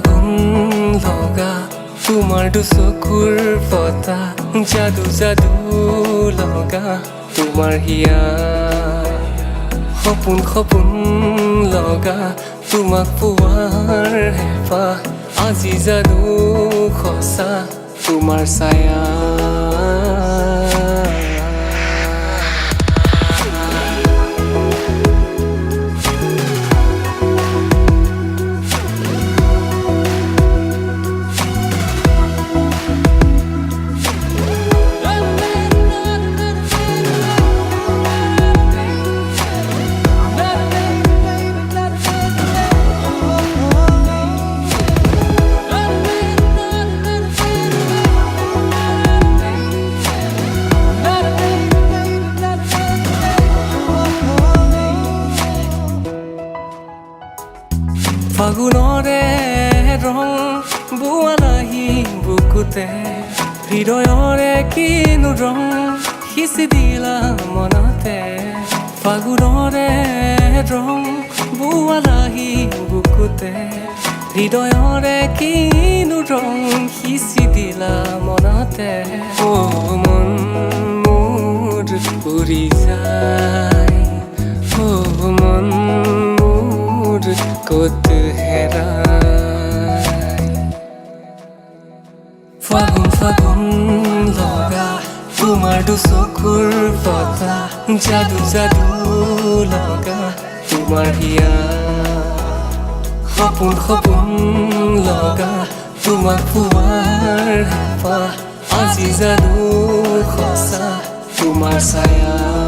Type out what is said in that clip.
ফাগুন লগা তোমাৰ দুচকুৰ পতা যাদু যাদু লগা তোমাৰ হিয়া সপোন সপোন লগা তোমাক পোৱাৰ হেঁপাহ আজি যাদু সঁচা তোমাৰ ছায়া ফাগুনৰে ৰং বোৱা নাহি বুকুতে হৃদয়ৰে কিনো ৰং সিঁচি দিলা মনতে ফাগুনৰে ৰং বোৱা নাহি বুকুতে হৃদয়ৰে কিনো ৰং সিঁচি দিলা মনতে অ মন মোৰ উৰি যায় অ মন কত হেৰাই ফাগুন ফাগুন লগা তোমাৰ দুচকুৰ পতা যাদু যাদু লগা তোমাৰ হিয়া সপোন সপোন লগা তোমাক পোৱাৰ হেঁপাহ আজি যাদু সঁচা তোমাৰ ছায়া